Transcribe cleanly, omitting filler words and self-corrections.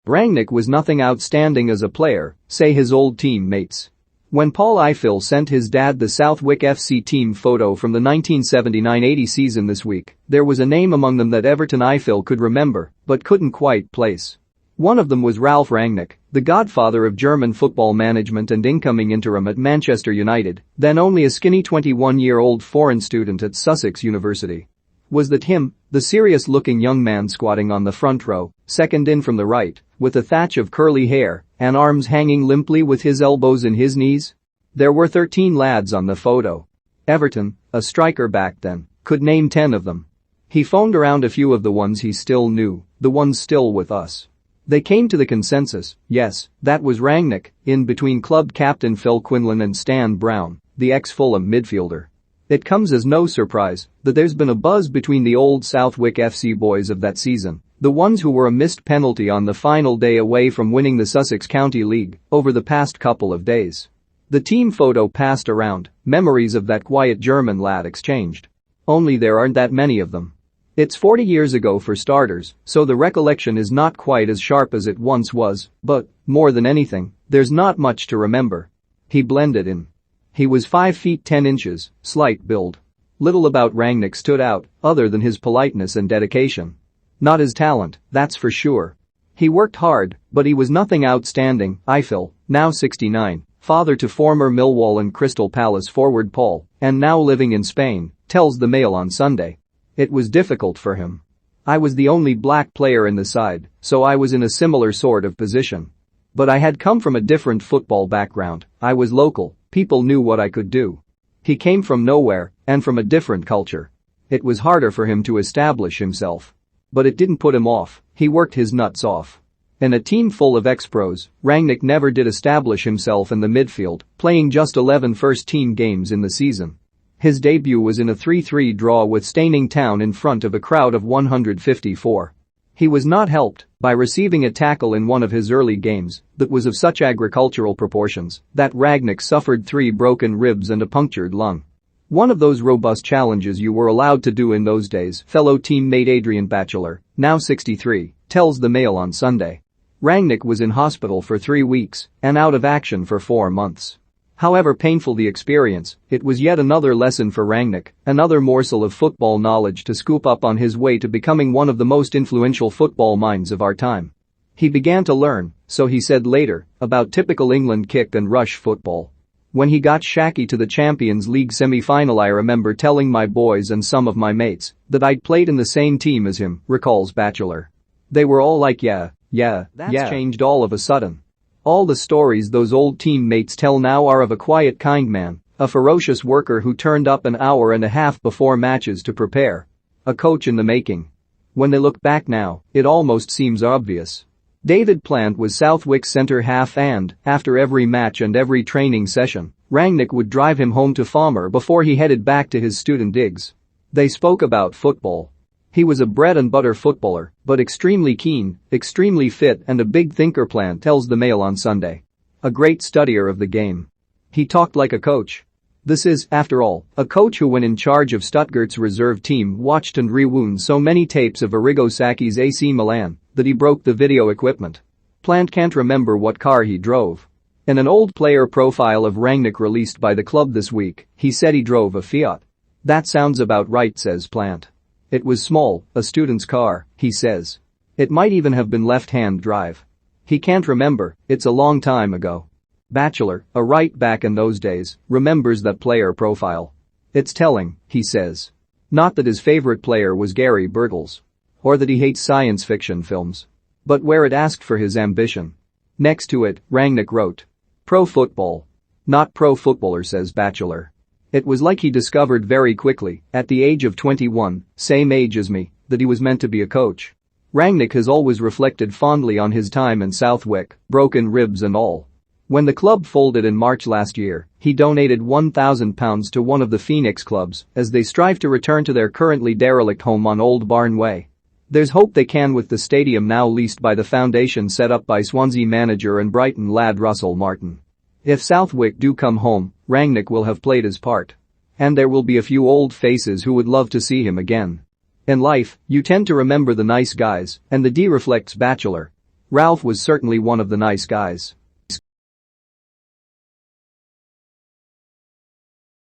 Rangnick was nothing outstanding as a player, say his old teammates. When Paul Ifill sent his dad the Southwick FC team photo from the 1979-80 season this week, there was a name among them that Everton Ifill could remember but couldn't quite place. One of them was Ralf Rangnick, the godfather of German football management and incoming interim at Manchester United, then only a skinny 21-year-old foreign student at Sussex University. Was that him, the serious-looking young man squatting on the front row, second in from the right, with a thatch of curly hair and arms hanging limply with his elbows in his knees? There were 13 lads on the photo. Everton, a striker back then, could name 10 of them. He phoned around a few of the ones he still knew, the ones still with us. They came to the consensus, yes, that was Rangnick, in between club captain Phil Quinlan and Stan Brown, the ex-Fulham midfielder. It comes as no surprise that there's been a buzz between the old Southwick FC boys of that season, the ones who were a missed penalty on the final day away from winning the Sussex County League, over the past couple of days. The team photo passed around, memories of that quiet German lad exchanged. Only there aren't that many of them. It's 40 years ago for starters, so the recollection is not quite as sharp as it once was, but, more than anything, there's not much to remember. He blended in. He was 5 feet 10 inches, slight build. Little about Rangnick stood out, other than his politeness and dedication. Not his talent, that's for sure. He worked hard, but he was nothing outstanding. Ifill, now 69, father to former Millwall and Crystal Palace forward Paul, and now living in Spain, tells the Mail on Sunday. It was difficult for him. I was the only black player in the side, so I was in a similar sort of position. But I had come from a different football background, I was local, people knew what I could do. He came from nowhere, and from a different culture. It was harder for him to establish himself. But it didn't put him off, he worked his nuts off. In a team full of ex-pros, Rangnick never did establish himself in the midfield, playing just 11 first-team games in the season. His debut was in a 3-3 draw with Staining Town in front of a crowd of 154. He was not helped by receiving a tackle in one of his early games that was of such agricultural proportions that Rangnick suffered 3 broken ribs and a punctured lung. One of those robust challenges you were allowed to do in those days, fellow teammate Adrian Batchelor, now 63, tells the Mail on Sunday. Rangnick was in hospital for 3 weeks and out of action for 4 months. However painful the experience, it was yet another lesson for Rangnick, another morsel of football knowledge to scoop up on his way to becoming one of the most influential football minds of our time. He began to learn, so he said later, about typical England kick and rush football. When he got Shaki to the Champions League semi-final, I remember telling my boys and some of my mates that I'd played in the same team as him, recalls Batchelor. They were all like that's changed all of a sudden. All the stories those old teammates tell now are of a quiet kind man, a ferocious worker who turned up an hour and a half before matches to prepare. A coach in the making. When they look back now, it almost seems obvious. David Plant was Southwick's centre half and, after every match and every training session, Rangnick would drive him home to Falmer before he headed back to his student digs. They spoke about football. He was a bread-and-butter footballer, but extremely keen, extremely fit and a big thinker, Plant tells the Mail on Sunday. A great studier of the game. He talked like a coach. This is, after all, a coach who when in charge of Stuttgart's reserve team watched and rewound so many tapes of Arrigo Sacchi's AC Milan that he broke the video equipment. Plant can't remember what car he drove. In an old player profile of Rangnick released by the club this week, he said he drove a Fiat. That sounds about right, says Plant. It was small, a student's car, he says. It might even have been left-hand drive. He can't remember, it's a long time ago. Batchelor, a right back in those days, remembers that player profile. It's telling, he says. Not that his favorite player was Gary Birtles. Or that he hates science fiction films. But where it asked for his ambition. Next to it, Rangnick wrote. Pro football. Not pro footballer, says Batchelor. It was like he discovered very quickly, at the age of 21, same age as me, that he was meant to be a coach. Rangnick has always reflected fondly on his time in Southwick, broken ribs and all. When the club folded in March last year, he donated £1,000 to one of the Phoenix clubs as they strive to return to their currently derelict home on Old Barn Way. There's hope they can with the stadium now leased by the foundation set up by Swansea manager and Brighton lad Russell Martin. If Southwick do come home, Rangnick will have played his part. And there will be a few old faces who would love to see him again. In life, you tend to remember the nice guys, and the D reflects Batchelor. Ralph was certainly one of the nice guys.